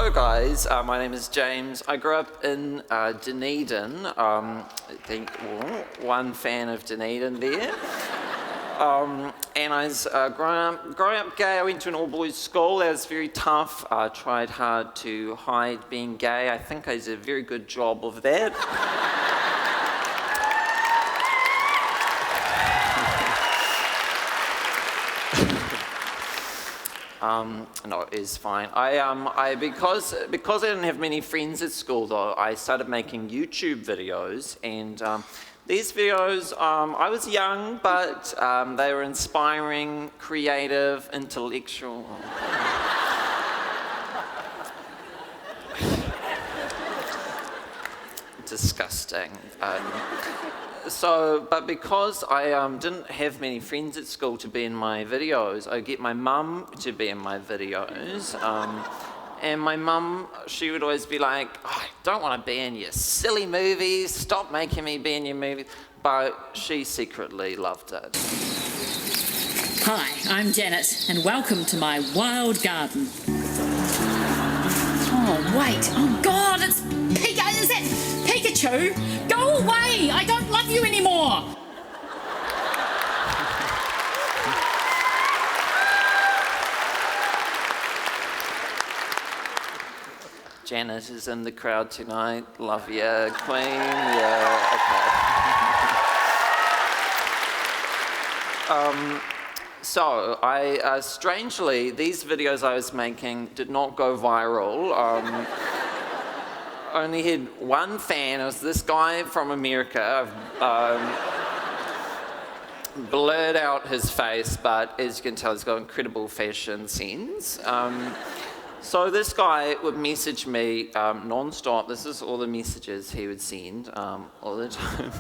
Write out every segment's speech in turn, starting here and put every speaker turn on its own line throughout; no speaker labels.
Hello guys, my name is James. I grew up in Dunedin. I think one fan of Dunedin there. And I was growing up gay. I went to an all-boys school. That was very tough. I tried hard to hide being gay. I think I did a very good job of that. No, it's fine. Because I didn't have many friends at school though, I started making YouTube videos, and these videos, I was young, but they were inspiring, creative, intellectual. Disgusting. But because I didn't have many friends at school to be in my videos, I get my mum to be in my videos. And my mum, she would always be like, oh, I don't want to be in your silly movies, stop making me be in your movies. But she secretly loved it.
Hi, I'm Janet, and welcome to my wild garden. Oh, wait. Oh, God, it's Is that Pikachu? Go away! I don't love you anymore!
Janet is in the crowd tonight. Love ya, Queen. Yeah, okay. So, strangely, these videos I was making did not go viral. Only had one fan. It was this guy from America. Blurred out his face, but as you can tell, he's got incredible fashion sense. So this guy would message me non-stop. This is all the messages he would send all the time.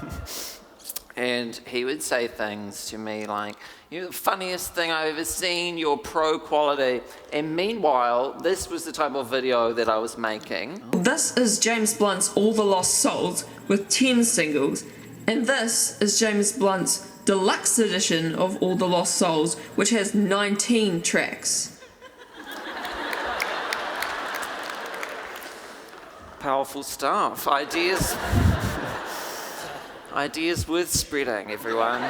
And he would say things to me like, you're the funniest thing I've ever seen, you're pro quality. And meanwhile, this was the type of video that I was making.
This is James Blunt's All the Lost Souls with 10 singles. And this is James Blunt's deluxe edition of All the Lost Souls, which has 19 tracks.
Powerful stuff. Ideas worth spreading, everyone.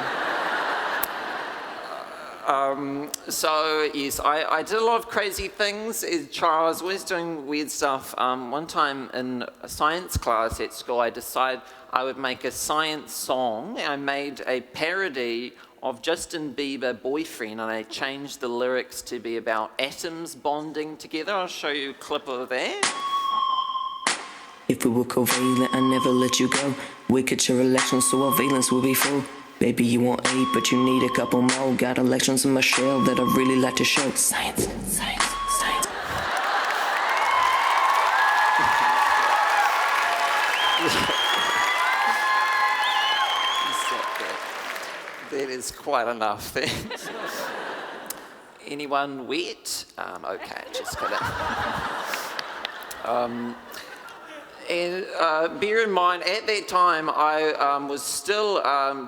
So yes, I did a lot of crazy things as a child. I was always doing weird stuff. One time in a science class at school, I decided I would make a science song. I made a parody of Justin Bieber Boyfriend, and I changed the lyrics to be about atoms bonding together. I'll show you a clip of that.
If we were covalent, I never let you go. We could share electrons, so our valence will be full. Baby, you want 8, but you need a couple more. Got electrons in my shell that I really like to show. Science, science, science.
That is quite enough, thanks. Anyone wet? Okay, just kidding. And bear in mind, at that time, I was still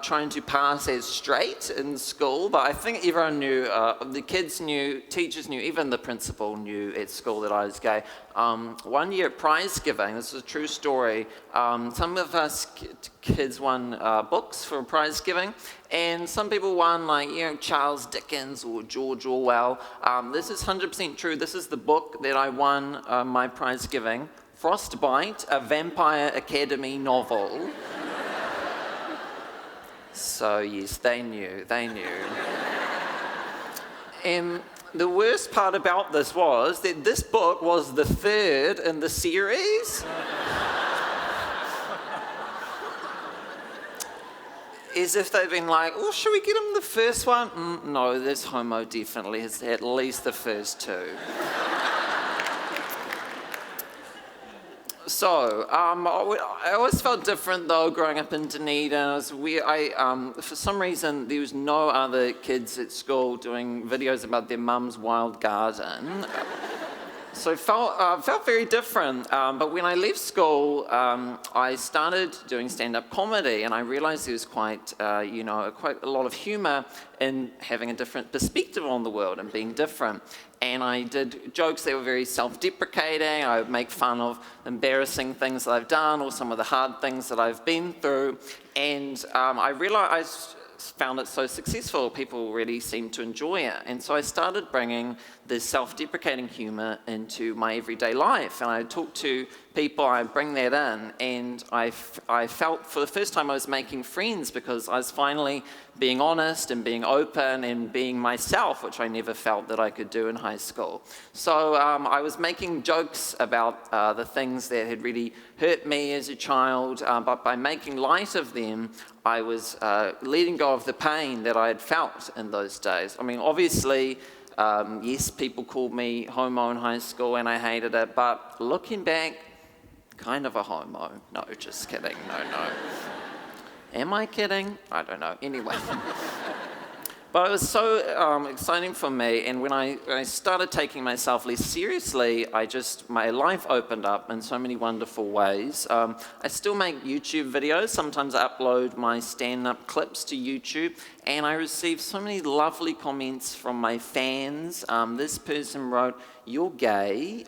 trying to pass as straight in school, but I think everyone knew, the kids knew, teachers knew, even the principal knew at school that I was gay. One year at prize giving, this is a true story, some of us kids won books for prize giving, and some people won like, Charles Dickens or George Orwell. This is 100% true. This is the book that I won my prize giving. Frostbite, a Vampire Academy novel. So yes, they knew. And the worst part about this was that this book was the third in the series. As if they've been like, oh, should we get him the first one? No, this homo definitely has at least the first two. So, I always felt different though growing up in Dunedin. It was weird. For some reason, there was no other kids at school doing videos about their mum's wild garden. So it felt very different. But when I left school, I started doing stand-up comedy, and I realized there was quite a lot of humor in having a different perspective on the world and being different. and I did jokes that were very self-deprecating. I would make fun of embarrassing things that I've done or some of the hard things that I've been through. And I realized, found it so successful, people really seemed to enjoy it. And so I started bringing this self-deprecating humor into my everyday life. And I talk to people, I bring that in, and I felt for the first time I was making friends because I was finally being honest and being open and being myself, which I never felt that I could do in high school. So I was making jokes about the things that had really hurt me as a child, but by making light of them, I was letting go of the pain that I had felt in those days. I mean, obviously, yes, people called me homo in high school and I hated it, but looking back, kind of a homo. No, just kidding. No. Am I kidding? I don't know. Anyway. But it was so exciting for me, and when I started taking myself less seriously, my life opened up in so many wonderful ways. I still make YouTube videos. Sometimes I upload my stand-up clips to YouTube, and I receive so many lovely comments from my fans. This person wrote, "You're gay,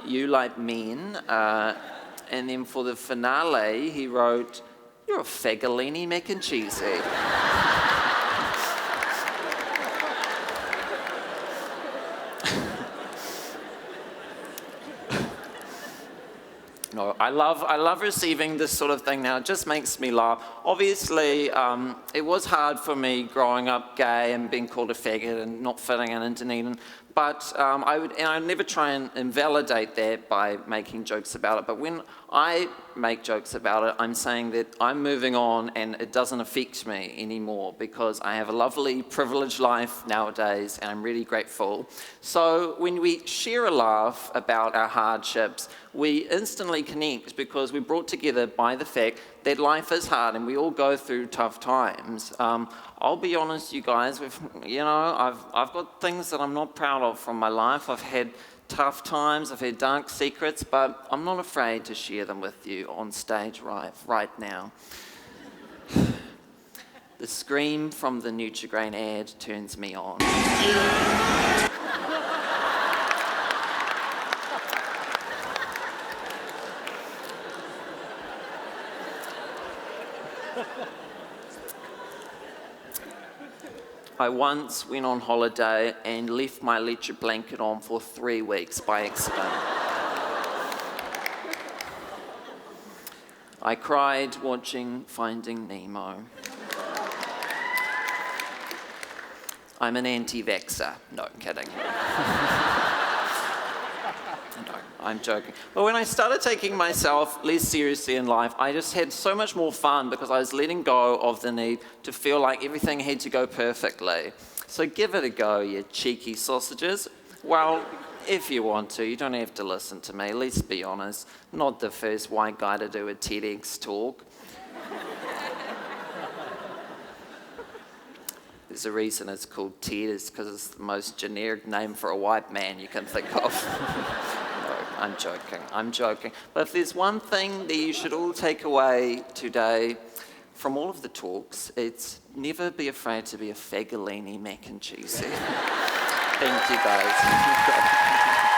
you like men," and then for the finale, he wrote, "You're a fagolini mac and cheesy." No, I love receiving this sort of thing now. It just makes me laugh. Obviously, it was hard for me growing up gay and being called a faggot and not fitting in Dunedin. But I'd never try and invalidate that by making jokes about it. But when I make jokes about it, I'm saying that I'm moving on and it doesn't affect me anymore because I have a lovely, privileged life nowadays and I'm really grateful. So when we share a laugh about our hardships, we instantly connect because we're brought together by the fact that life is hard and we all go through tough times. I'll be honest, you guys, I've got things that I'm not proud of from my life. I've had tough times, I've had dark secrets, but I'm not afraid to share them with you on stage right now. The scream from the Nutri-Grain ad turns me on. I once went on holiday and left my electric blanket on for 3 weeks by accident. I cried watching Finding Nemo. I'm an anti-vaxxer. No, kidding. No, I'm joking. But when I started taking myself less seriously in life, I just had so much more fun because I was letting go of the need to feel like everything had to go perfectly. So give it a go, you cheeky sausages. Well, if you want to, you don't have to listen to me. Let's be honest, not the first white guy to do a TEDx talk. There's a reason it's called TED, it's because it's the most generic name for a white man you can think of. No, I'm joking. But if there's one thing that you should all take away today from all of the talks, it's never be afraid to be a fagolini mac and cheesy. Thank you guys.